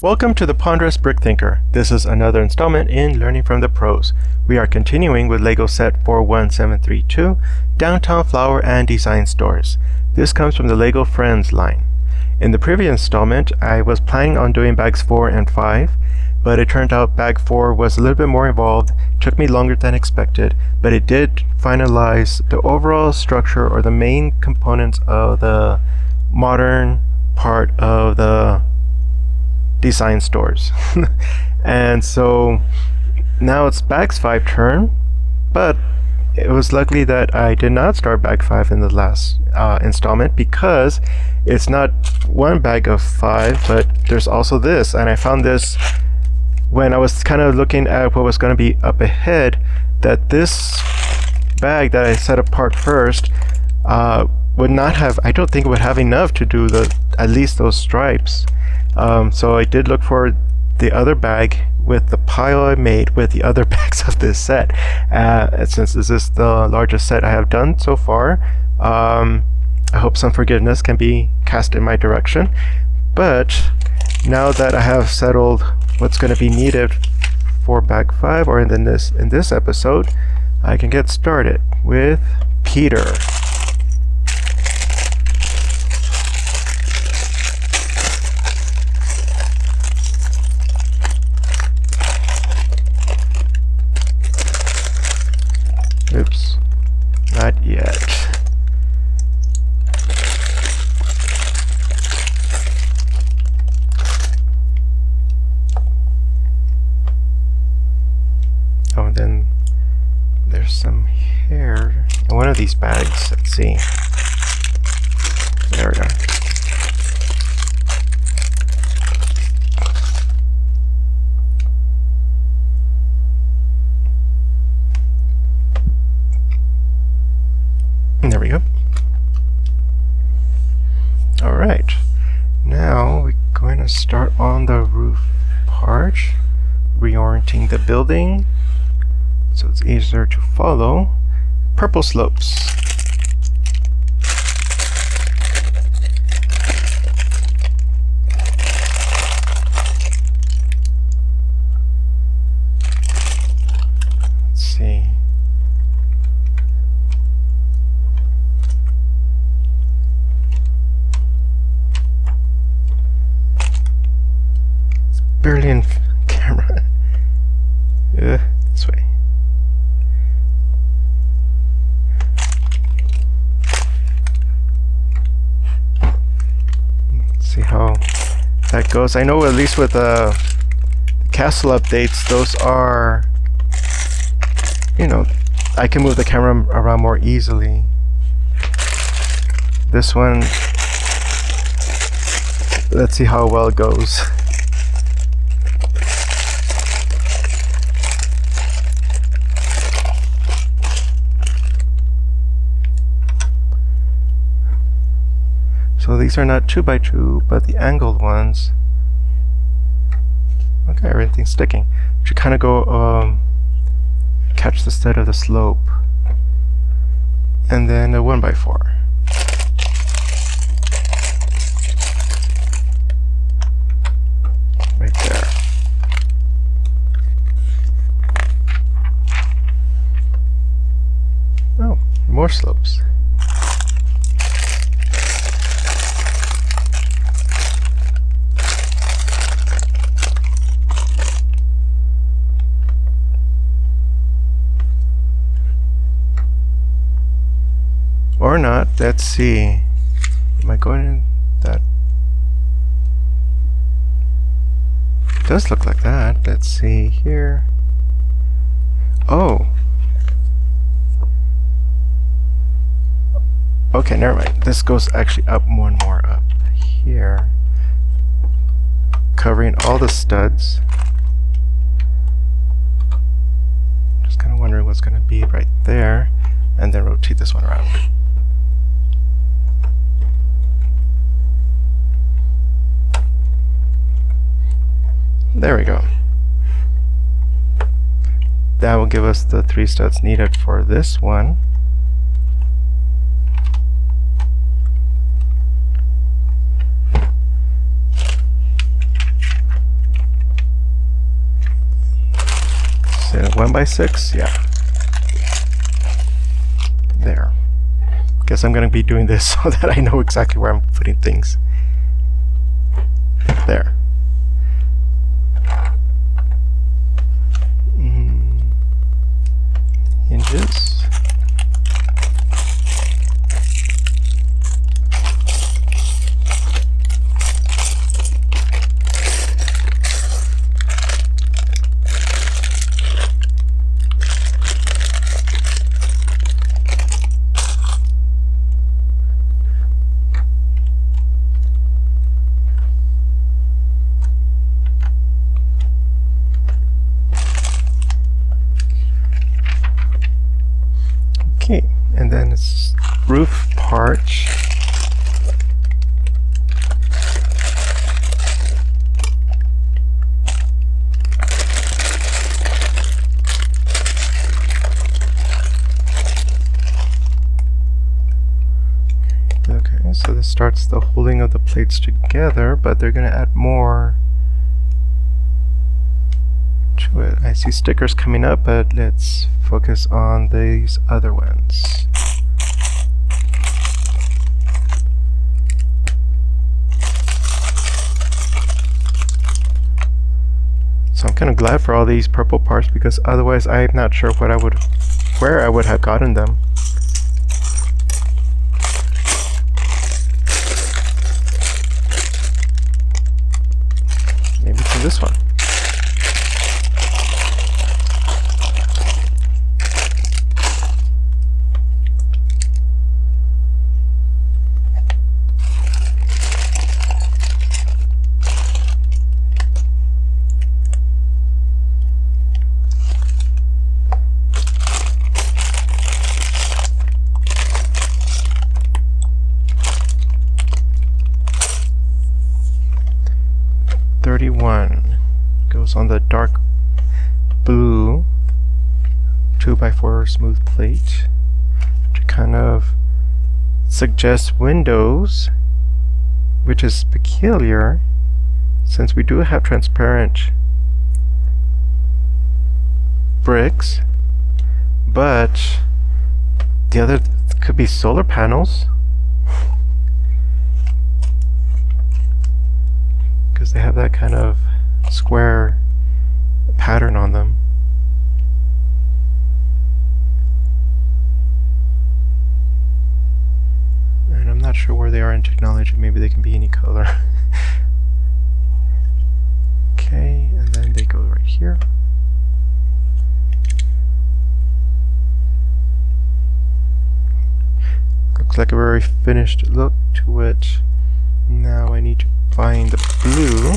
Welcome to the Ponderous Brick Thinker. This is another installment in Learning from the Pros. We are continuing with LEGO Set 41732, Downtown Flower and Design Stores. This comes from the LEGO Friends line. In the previous installment, I was planning on doing bags 4 and 5, but it turned out bag 4 was a little bit more involved, took me longer than expected, but it did finalize the overall structure or the main components of the modern part of the design stores. And so now it's bags 5 turn, but it was lucky that I did not start bag 5 in the last installment, because it's not one bag of 5, but there's also this, and I found this when I was kind of looking at what was going to be up ahead, that this bag that I set apart first would not have, I don't think it would have enough to do at least those stripes. So I did look for the other bag with the pile I made with the other bags of this set. Since this is the largest set I have done so far, I hope some forgiveness can be cast in my direction. But now that I have settled what's going to be needed for bag 5, or in this episode, I can get started with Peter. Oops, not yet. Oh, and then there's some hair in one of these bags. Let's see. There we go. There we go. Alright, now we're going to start on the roof part, reorienting the building so it's easier to follow. Purple slopes. Let's see. Barely in camera. This way. Let's see how that goes. I know at least with the castle updates, those are, I can move the camera around more easily. This one, let's see how well it goes. So these are not 2x2, but the angled ones. Okay, everything's sticking. Should kind of go catch the stead of the slope, and then a 1x4. Right there. Oh, more slopes. Or not. Let's see. Am I going in that? It does look like that. Let's see here. Oh. Okay, never mind. This goes actually up one more up here, covering all the studs. Just kind of wondering what's going to be right there, and then rotate this one around. There we go. That will give us the 3 studs needed for this one. 1x6, yeah. There. Guess I'm gonna be doing this so that I know exactly where I'm putting things. There. Hinges. Okay, and then it's roof part. Okay, so this starts the holding of the plates together, but they're going to add more to it. I see stickers coming up, but let's focus on these other ones. So I'm kind of glad for all these purple parts, because otherwise I'm not sure where I would have gotten them. Maybe it's in this one. Goes on the dark blue 2x4 smooth plate to kind of suggest windows, which is peculiar since we do have transparent bricks, but the other could be solar panels, because they have that kind of square pattern on them. And I'm not sure where they are in technology. Maybe they can be any color. Okay, and then they go right here. Looks like a very finished look to it. Now I need to find the blue.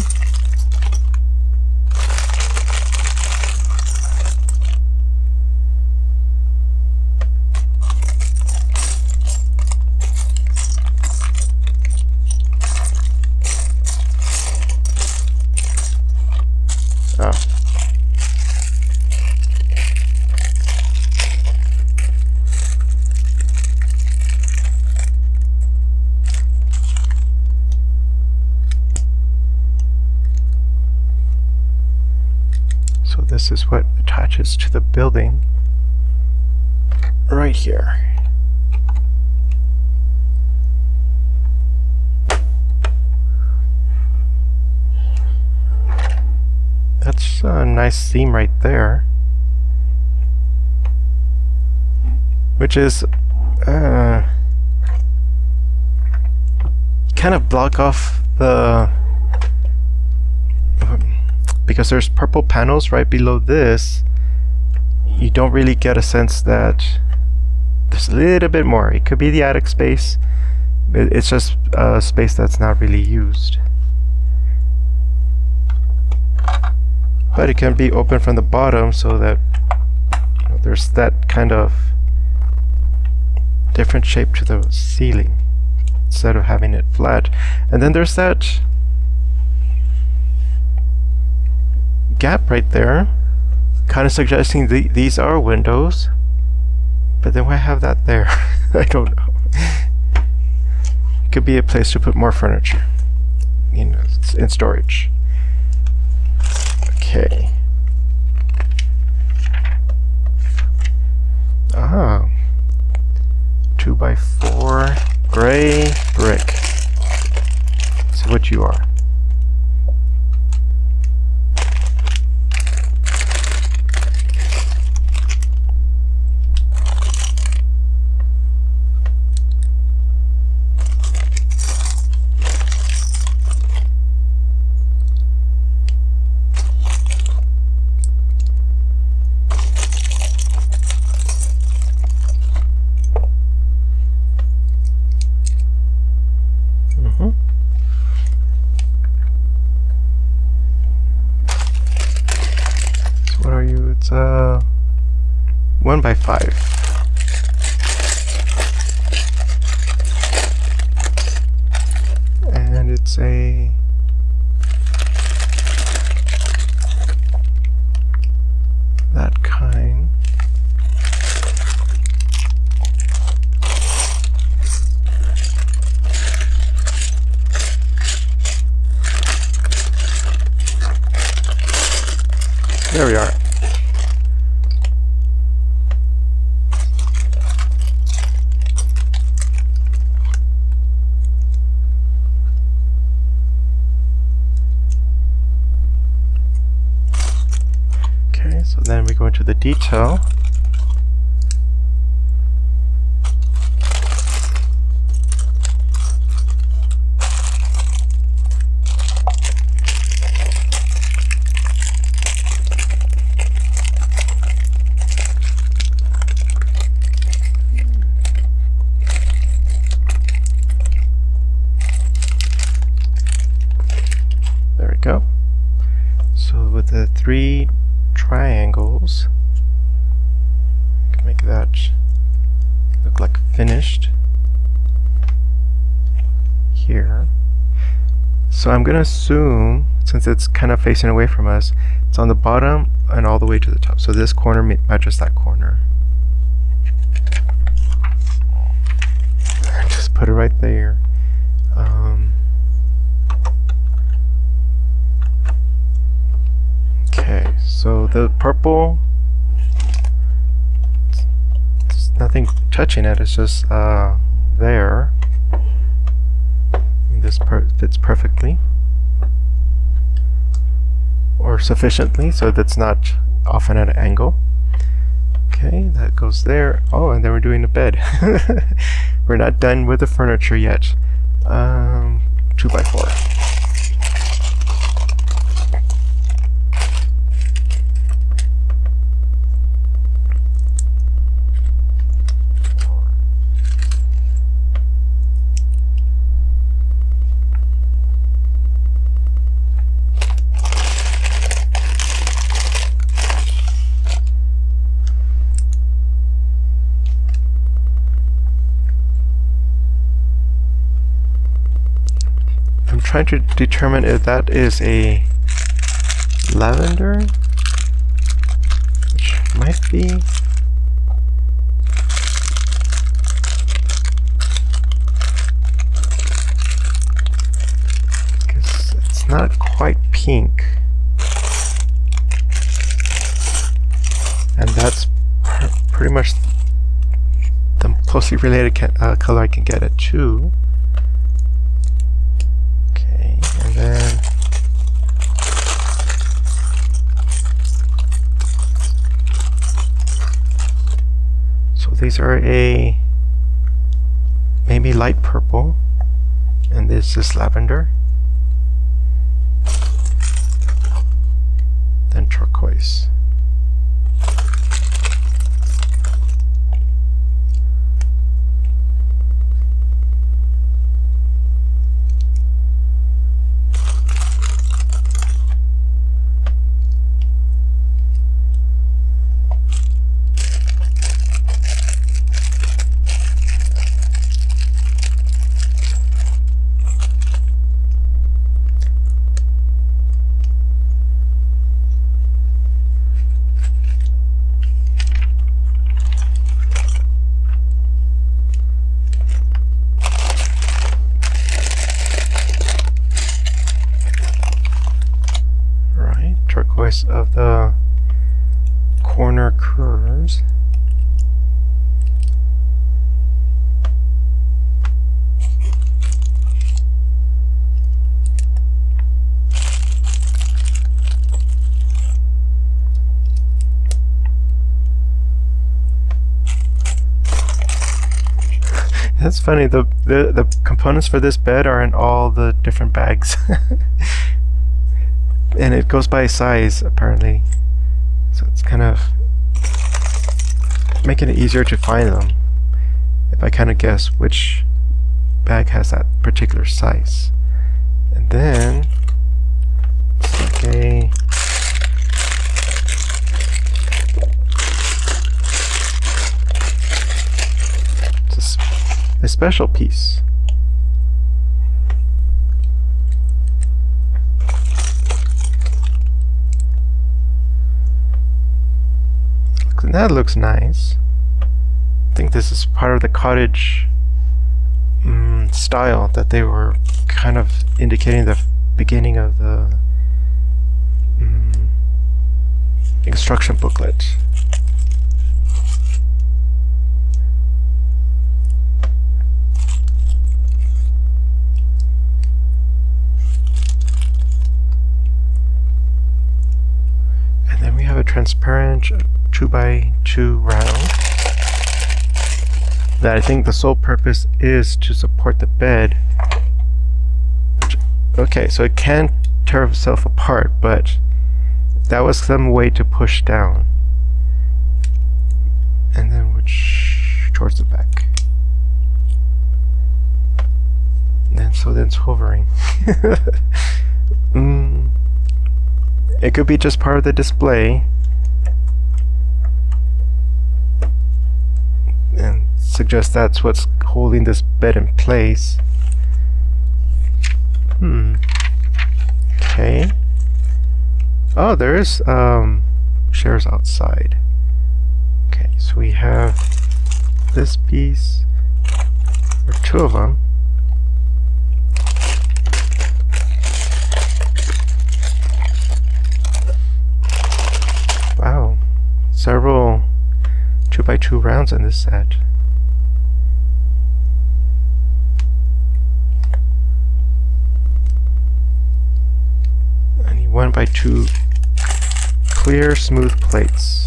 Oh. So this is what attaches to the building right here. That's a nice theme right there, which is kind of block off the because there's purple panels right below this. You don't really get a sense that there's a little bit more. It could be the attic space, but it's just a space that's not really used. But it can be open from the bottom so that there's that kind of different shape to the ceiling instead of having it flat. And then there's that gap right there, kind of suggesting these are windows. But then why have that there? I don't know. It could be a place to put more furniture, in storage. Okay. gray brick. See what you are. What are you? It's 1 by 5. And it's a that kind. There we are. Okay, so then we go into the detail. There we go. So with the 3 triangles, I can make that look like finished here. So I'm going to assume, since it's kind of facing away from us, it's on the bottom and all the way to the top. So this corner matches that corner. Just put it right there. Okay, so the purple, there's nothing touching it, it's just there. And this fits perfectly, or sufficiently, so that's not off at an angle. Okay, that goes there. Oh, and then we're doing the bed. We're not done with the furniture yet. 2 by 4. I'm trying to determine if that is a lavender, which might be. Because it's not quite pink. And that's pretty much the closely related color I can get it to. And then so these are a maybe light purple, and this is lavender, then turquoise. Turquoise of the corner curves. That's funny. The components for this bed are in all the different bags. And it goes by size, apparently. So it's kind of making it easier to find them if I kind of guess which bag has that particular size. And then it's like a special piece. That looks nice. I think this is part of the cottage style that they were kind of indicating the beginning of the instruction booklet. And then we have a transparent 2x2 round that I think the sole purpose is to support the bed. Okay, so it can tear itself apart, but that was some way to push down. And then towards the back. And then it's hovering. It could be just part of the display. And suggest that's what's holding this bed in place. Okay. Oh, there is chairs outside. Okay, so we have this piece, or two of them. Wow, several 2x2 rounds in this set. I need 1x2 clear, smooth plates.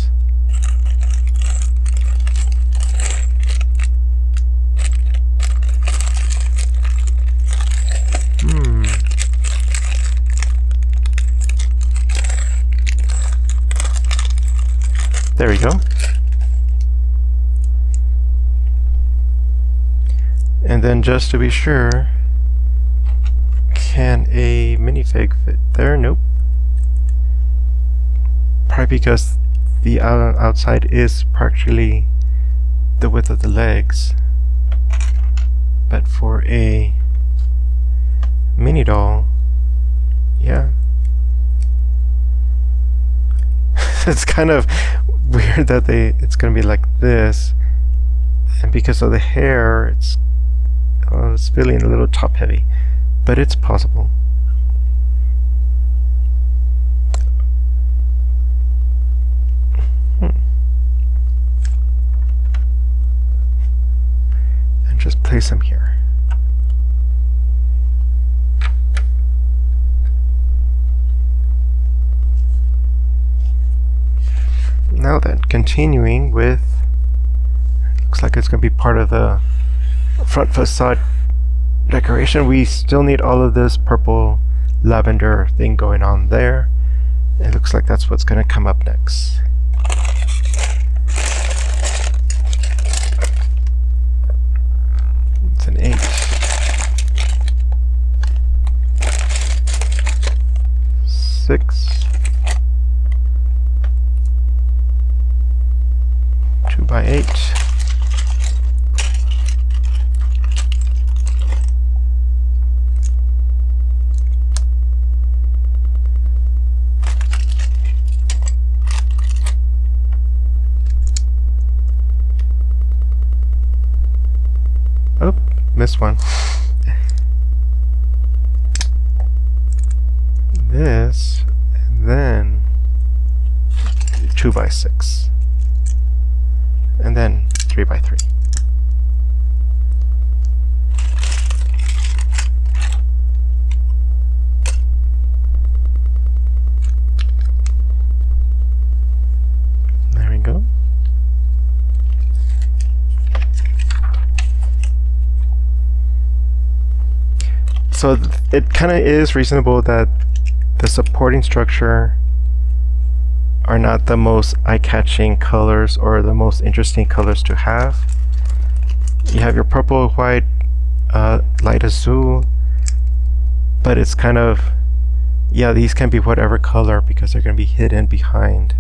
There we go. And then just to be sure, can a minifig fit there? Nope. Probably because the outside is partially the width of the legs. But for a mini doll, yeah. It's kind of weird that it's gonna be like this, and because of the hair, it's feeling a little top heavy, but it's possible. And just place them here. Now then, continuing with, looks like it's going to be part of the front facade decoration. We still need all of this purple lavender thing going on there. It looks like that's what's going to come up next. It's an 8. 6. 2x8. Oh, missed one. This, and then 2x6. And then 3x3. There we go. So it kind of is reasonable that the supporting structure are not the most eye-catching colors or the most interesting colors to have. You have your purple, white, light azul, but it's kind of, yeah, these can be whatever color because they're going to be hidden behind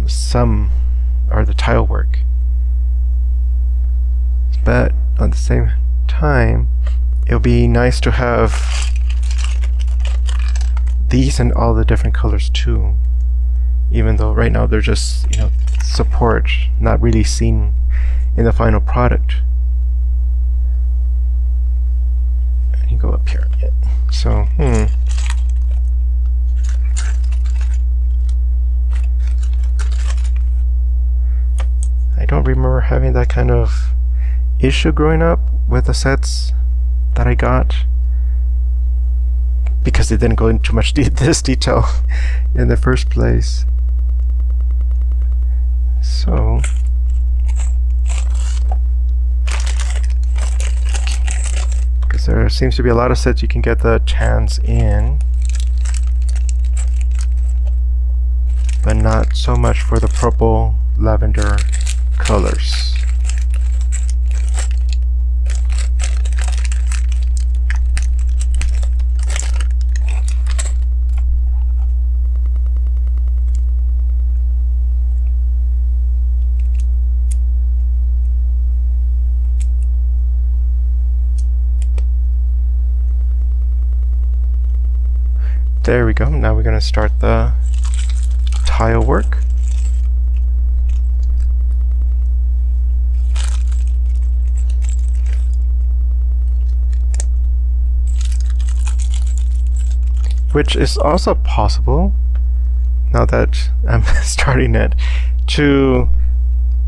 some are the tile work. But at the same time, it'll be nice to have these in all the different colors too, even though right now they're just, you know, support, not really seen in the final product. And you go up here. So, I don't remember having that kind of issue growing up with the sets that I got, because they didn't go into much this detail in the first place. So because there seems to be a lot of sets you can get the tans in, but not so much for the purple lavender colors. There we go. Now we're going to start the tile work. Which is also possible, now that I'm starting it,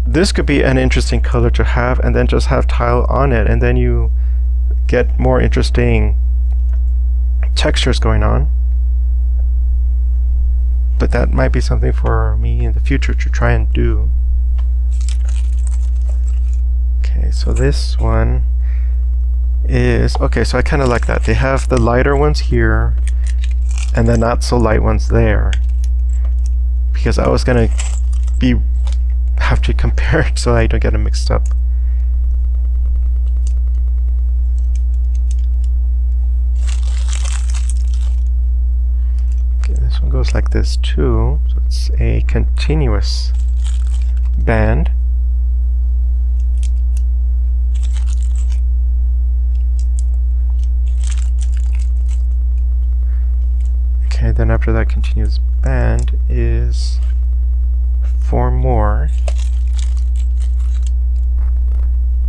this could be an interesting color to have, and then just have tile on it, and then you get more interesting textures going on. But that might be something for me in the future to try and do. Okay, so this one is, okay, so I kind of like that. They have the lighter ones here and the not so light ones there, because I was gonna have to compare it so I don't get them mixed up. This one goes like this too, so it's a continuous band. Okay, then after that continuous band is 4 more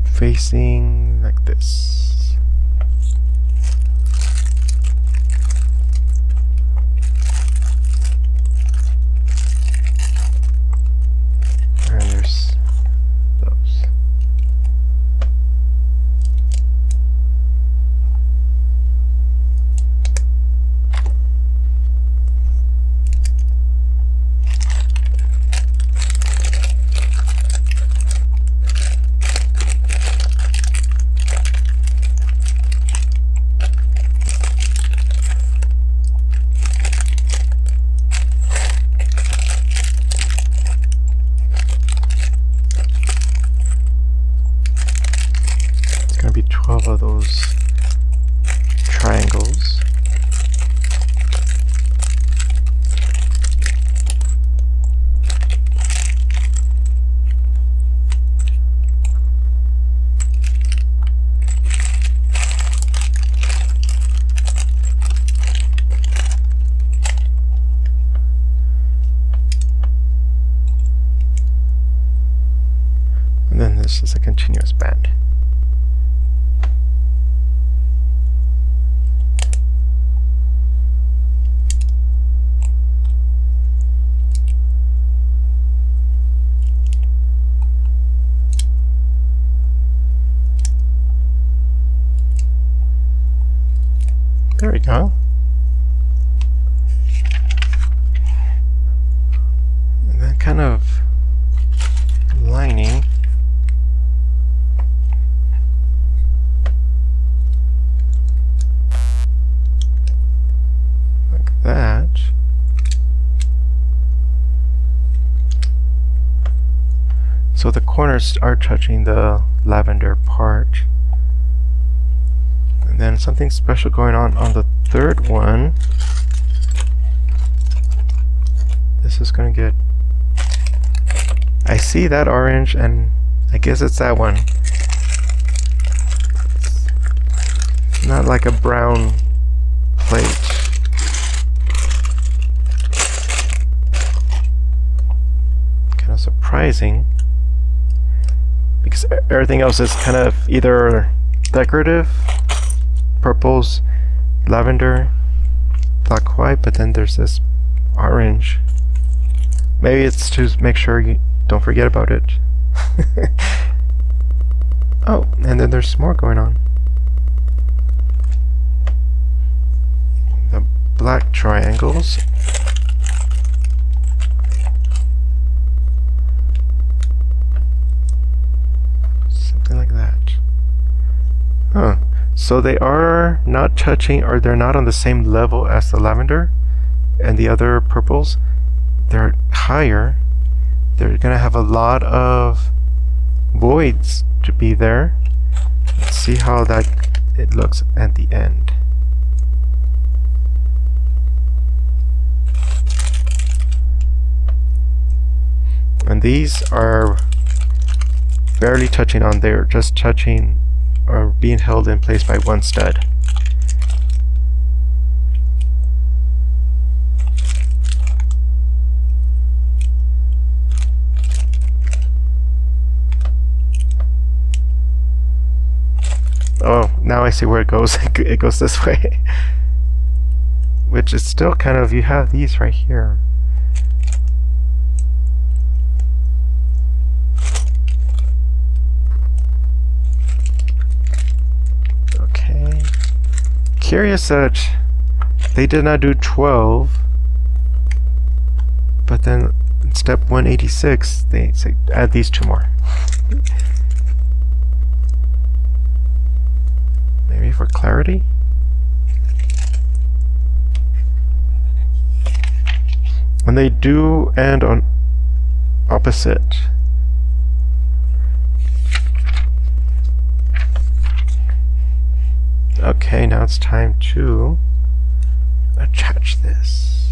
facing like this. Be 12 of those triangles. And then this is a continuous band. There we go. And then kind of lining. corners are touching the lavender part. And then something special going on the third one. This is gonna get... I see that orange, and I guess it's that one. It's not like a brown plate. Kind of surprising, because everything else is kind of either decorative, purples, lavender, black, white, but then there's this orange. Maybe it's to make sure you don't forget about it. Oh, and then there's more going on. The black triangles. Something like that. Huh. So they are not touching, or they're not on the same level as the lavender and the other purples. They're higher. They're gonna have a lot of voids to be there. Let's see how it looks at the end. And these are barely touching on there, just touching or being held in place by one stud. Oh, now I see where it goes. It goes this way. Which is still kind of, you have these right here. Okay. Curious that they did not do 12, but then in step 186 they say add these two more. Maybe for clarity? And they do end on opposite. Okay, now it's time to attach this.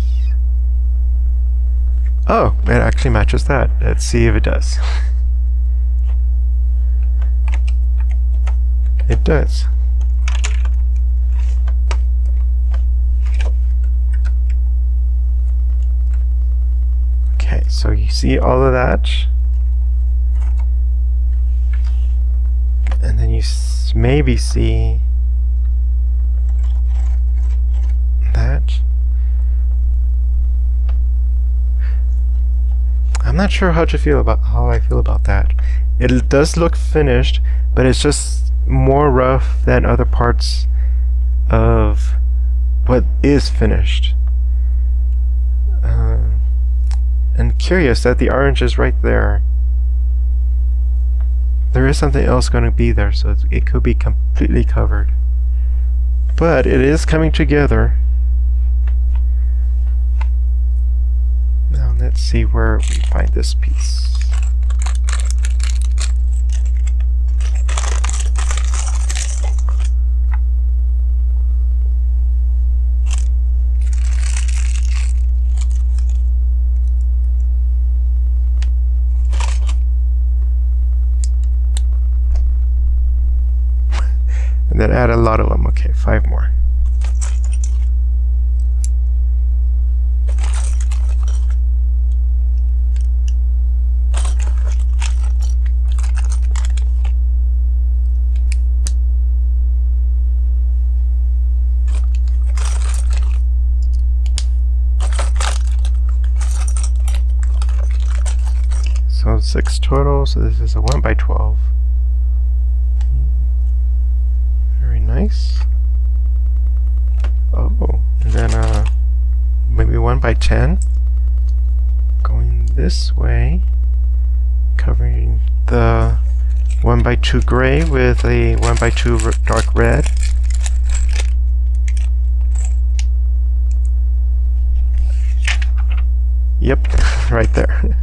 Oh, it actually matches that. Let's see if it does. It does. Okay, so you see all of that, and then you maybe see that. I'm not sure how I feel about that. It does look finished, but it's just more rough than other parts of what is finished. And curious that the orange is right there. There is something else going to be there, so it could be completely covered. But it is coming together. Now let's see where we find this piece. And then add a lot of them. Okay, 5 more. So 6 total, so this is a 1 by 12. Nice. Oh, and then maybe 1 by 10. Going this way, covering the 1 by 2 gray with a 1 by 2 dark red. Yep, right there.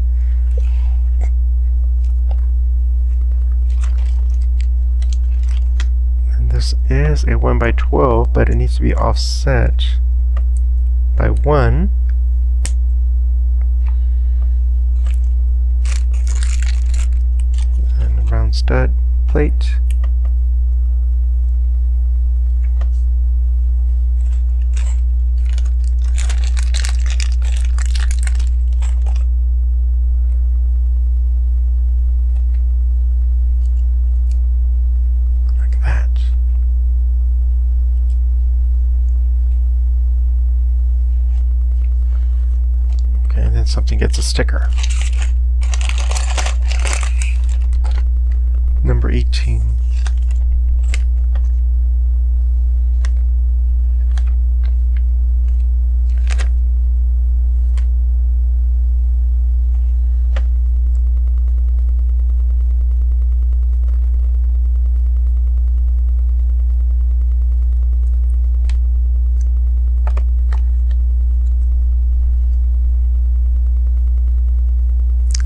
this is a 1 by 12, but it needs to be offset by 1. And a round stud plate. Something gets a sticker. Number 18.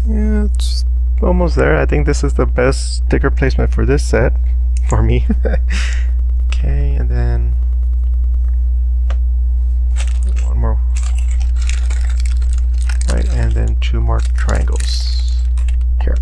Yeah, it's almost there. I think this is the best sticker placement for this set, for me. Okay, and then one more. Right, and then 2 more triangles here.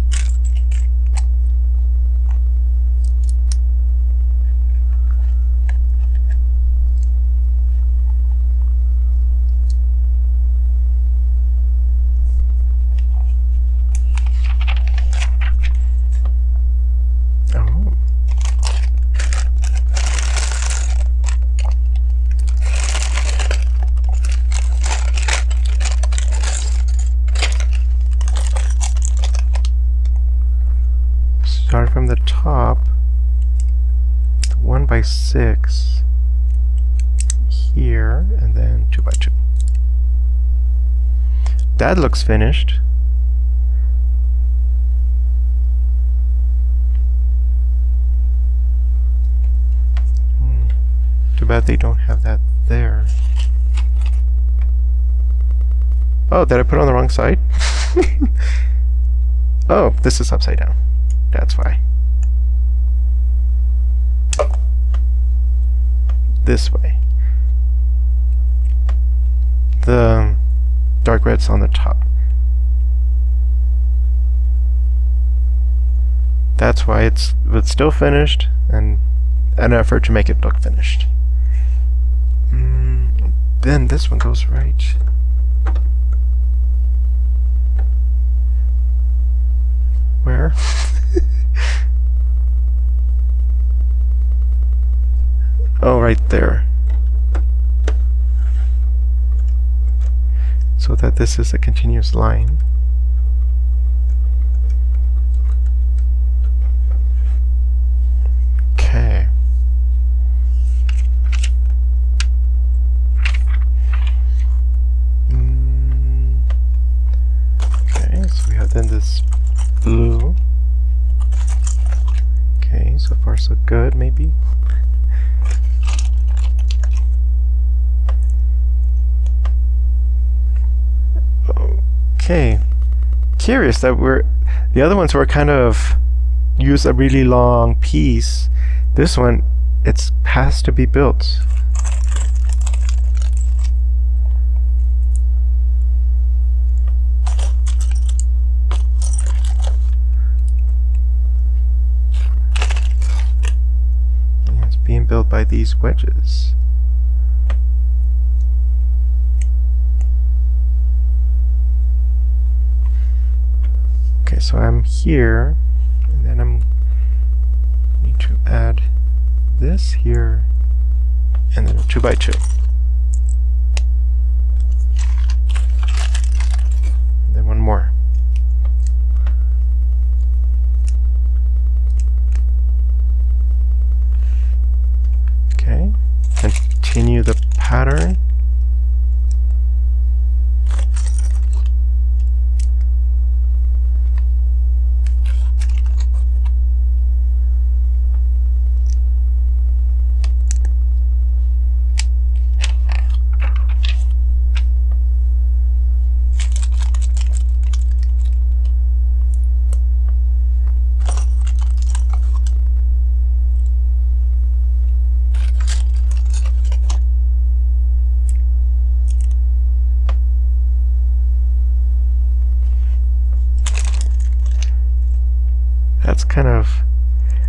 Start from the top, 1 by 6 here, and then 2 by 2. That looks finished. Too bad they don't have that there. Oh, did I put it on the wrong side? Oh, this is upside down. That's why. This way. The dark red's on the top. That's why it's still finished, and an effort to make it look finished. Then this one goes right. Where? Oh, right there. So that this is a continuous line. Okay. Okay, so we have then this blue. Okay, so far so good, maybe. Okay, curious that the other ones were kind of use a really long piece. This one, it has to be built. And it's being built by these wedges. Okay, so I'm here, and then I need to add this here, and then a 2 by 2. And then one more. Okay, continue the pattern. that's kind of...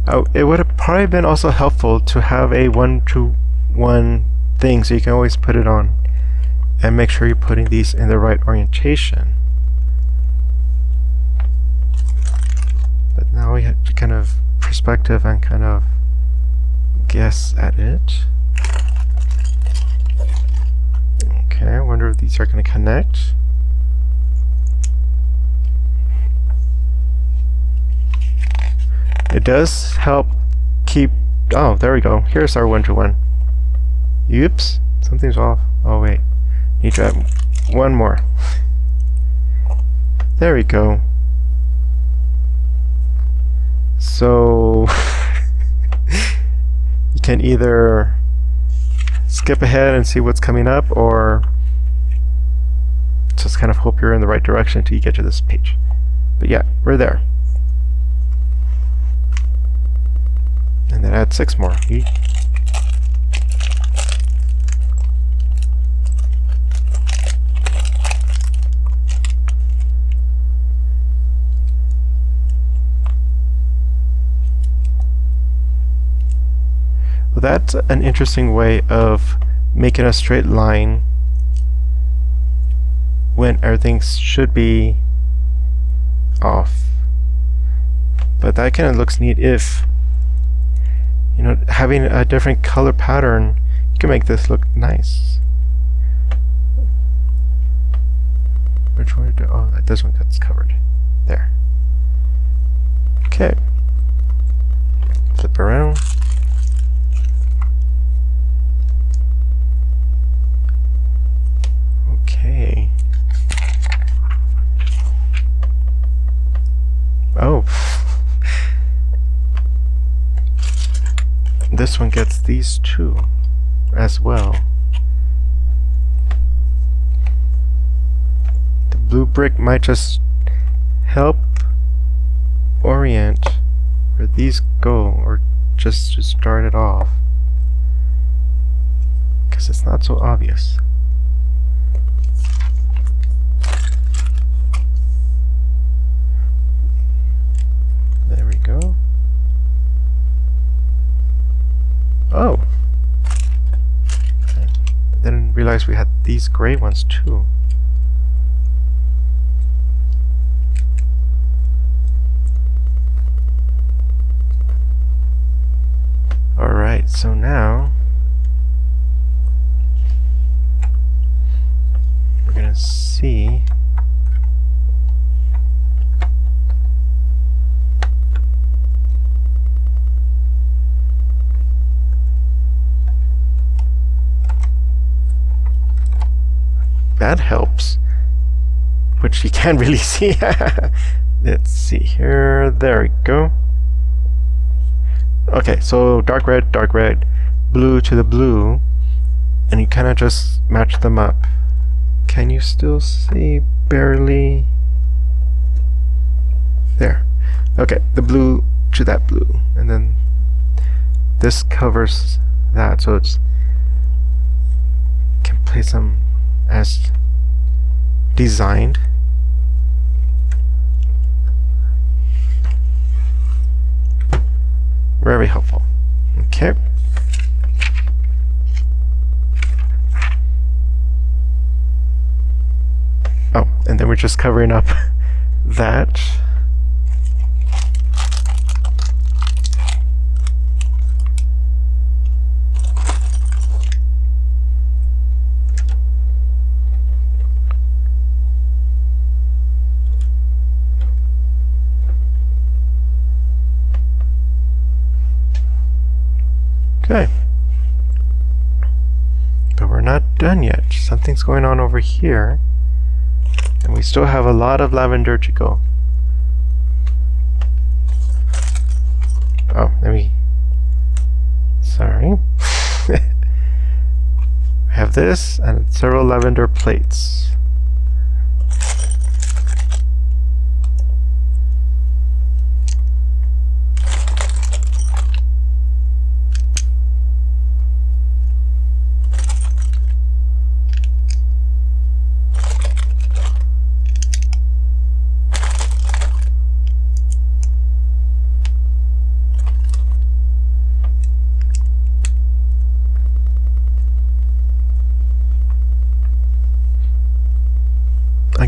Oh, it would have probably been also helpful to have a 1-to-1 thing, so you can always put it on and make sure you're putting these in the right orientation. But now we have to kind of perspective and kind of guess at it. Okay, I wonder if these are going to connect. It does help keep... Oh, there we go. Here's our 1-to-1. Oops, something's off. Oh wait, need to add one more. There we go. So you can either skip ahead and see what's coming up, or just kind of hope you're in the right direction until you get to this page. But yeah, we're there. And then add 6 more. Well, that's an interesting way of making a straight line when everything should be off. But that kind of looks neat if, you know, having a different color pattern, you can make this look nice. Which one? Oh, this one gets covered. There. Okay. Flip around. Okay. Oh. This one gets these two as well. The blue brick might just help orient where these go, or just to start it off, because it's not so obvious. There we go. Oh! I didn't realize we had these gray ones too. Alright, so now we're gonna see that helps, which you can't really see. Let's see here. There we go. Okay, so dark red, blue to the blue, and you kind of just match them up. Can you still see? Barely. There. Okay, the blue to that blue, and then this covers that, so it's can place them as designed. Very helpful. Okay. Oh, and then we're just covering up that. Okay. But we're not done yet. Something's going on over here. And we still have a lot of lavender to go. Oh, let me... Sorry. We have this and several lavender plates.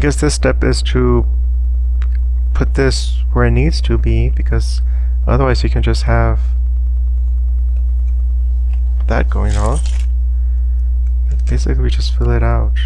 guess this step is to put this where it needs to be, because otherwise you can just have that going on. But basically we just fill it out.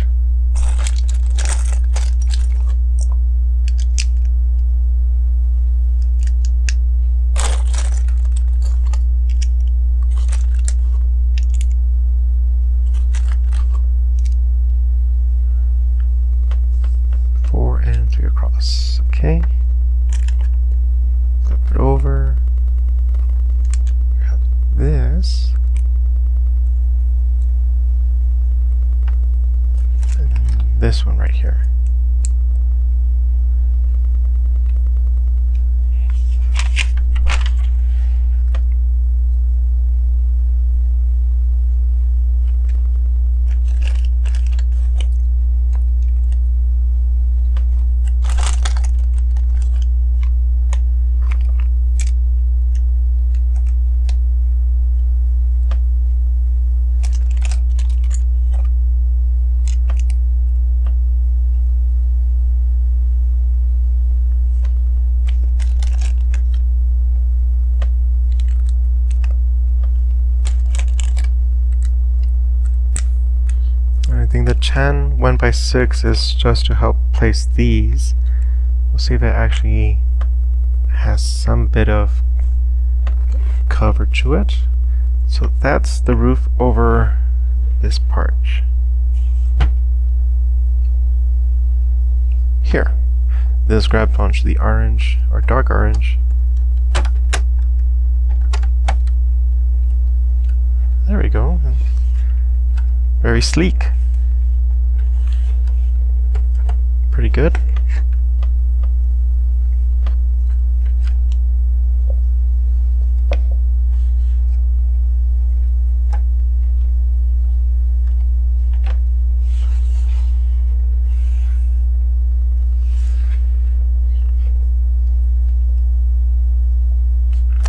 Across. Okay. Flip it over. Grab this. And then this one right here. I think the 10 1x6 is just to help place these. We'll see if it actually has some bit of cover to it. So that's the roof over this part. Here. This grabbed onto the orange, or dark orange. There we go. Very sleek. Pretty good.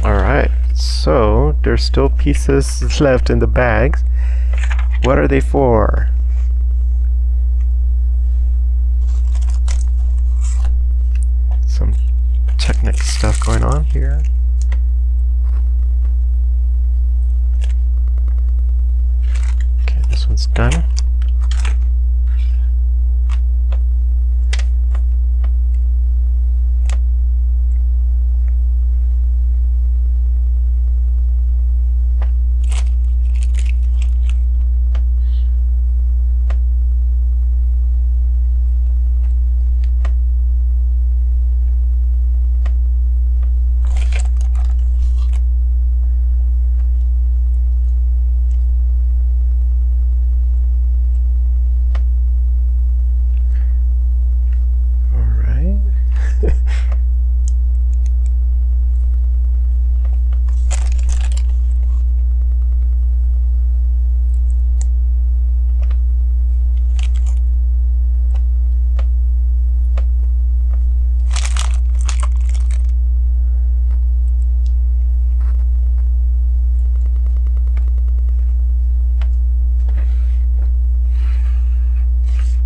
Alright, so there's still pieces left in the bags. What are they for? Some Technic stuff going on here. Okay, this one's done.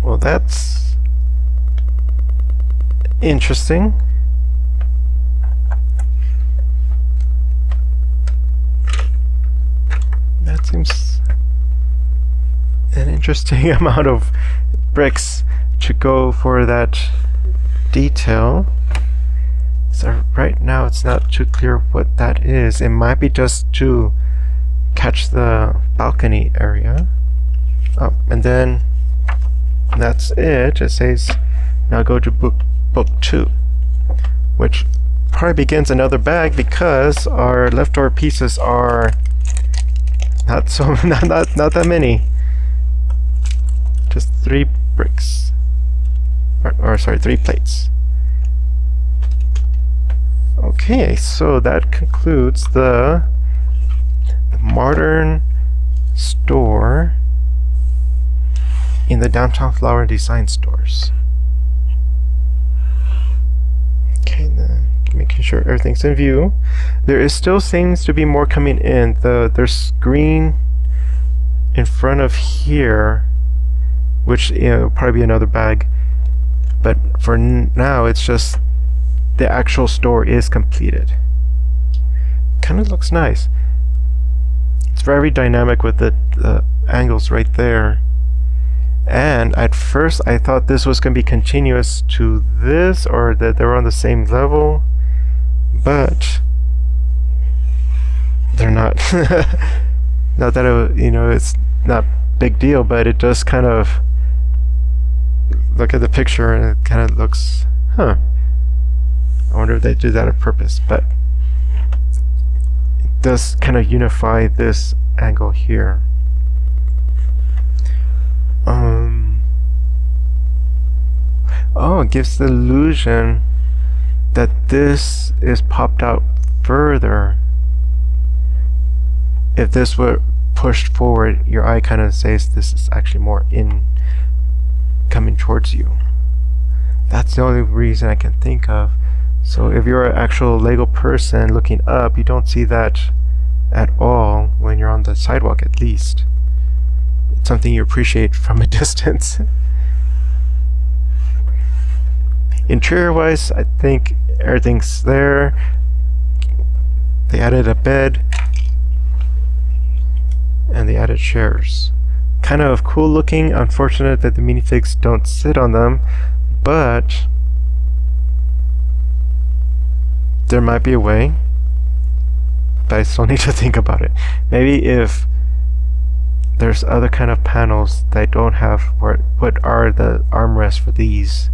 Well, that's interesting. That seems an interesting amount of bricks to go for that detail. So right now it's not too clear what that is. It might be just to catch the balcony area. Oh, and then that's it. It says now go to book 2, which probably begins another bag because our leftover pieces are not that many. Just 3 bricks, or sorry, 3 plates. Okay, so that concludes the modern store in the Downtown Flower and Design stores. Okay, then making sure everything's in view. There is still seems to be more coming in. There's green in front of here, which will probably be another bag. But for now, it's just the actual store is completed. Kind of looks nice. It's very dynamic with the angles right there. And at first I thought this was going to be continuous to this, or that they were on the same level, but they're not. Not that it's not big deal, but it does kind of look at the picture and it kind of looks, I wonder if they do that on purpose, but it does kind of unify this angle here. It gives the illusion that this is popped out further. If this were pushed forward, your eye kind of says this is actually more in coming towards you. That's the only reason I can think of. So if you're an actual Lego person looking up, you don't see that at all when you're on the sidewalk, at least. It's something you appreciate from a distance. Interior wise, I think everything's there. They added a bed and they added chairs. Kind of cool looking. Unfortunate that the minifigs don't sit on them, but there might be a way. But I still need to think about it. Maybe if there's other kind of panels that don't have what are the armrests for these,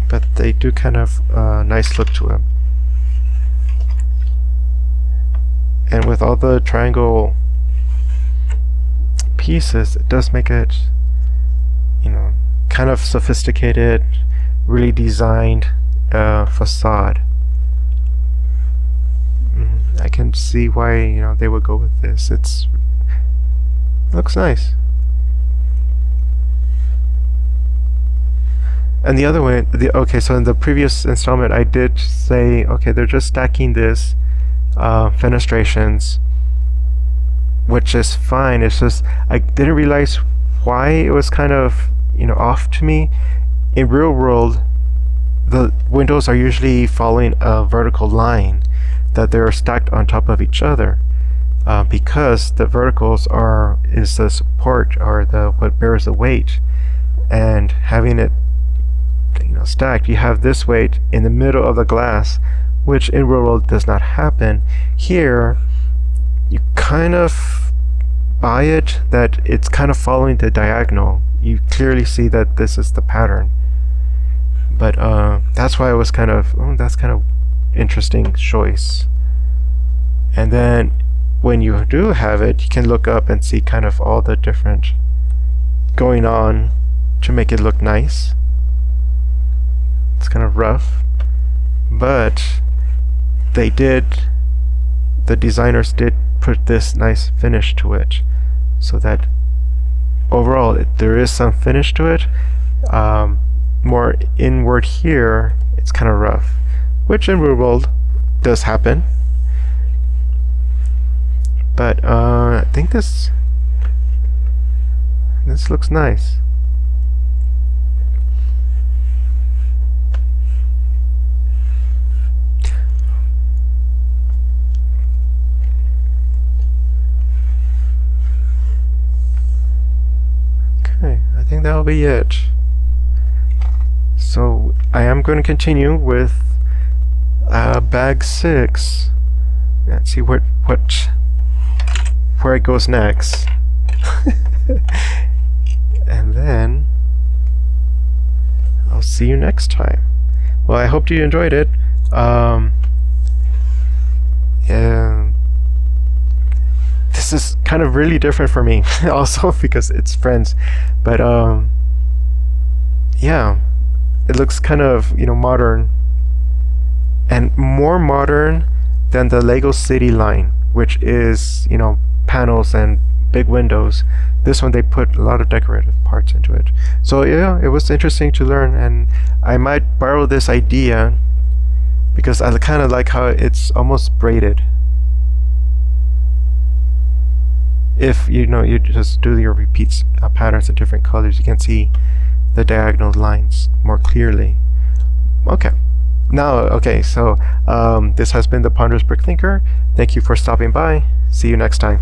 but they do kind of nice look to them. And with all the triangle pieces, it does make it, kind of sophisticated, really designed facade. I can see why they would go with this. It looks nice. And the other way, okay, so in the previous installment I did say, okay, they're just stacking this fenestrations, which is fine. It's just I didn't realize why it was kind of off to me. In real world, the windows are usually following a vertical line, that they're stacked on top of each other, because the verticals is the support, or what bears the weight, and having it stacked, you have this weight in the middle of the glass, which in real world does not happen. Here you kind of buy it that it's kind of following the diagonal. You clearly see that this is the pattern, but that's why I was kind of, that's kind of interesting choice. And then when you do have it, you can look up and see kind of all the different going on to make it look nice. It's kind of rough, but the designers did put this nice finish to it, so that overall there is some finish to it. More inward here, it's kind of rough, which in real world does happen. But I think this looks nice. Okay, I think that'll be it. So I am going to continue with bag 6 and see where it goes next. And then I'll see you next time. Well, I hope you enjoyed it. Yeah, this is kind of really different for me also because it's Friends, but yeah, it looks kind of modern, and more modern than the Lego City line, which is panels and big windows. This one, they put a lot of decorative parts into it. So yeah, it was interesting to learn, and I might borrow this idea because I kind of like how it's almost braided. if you just do your repeats patterns in different colors, you can see the diagonal lines more clearly. Okay. So this has been the Ponderous Brick Thinker. Thank you for stopping by. See you next time.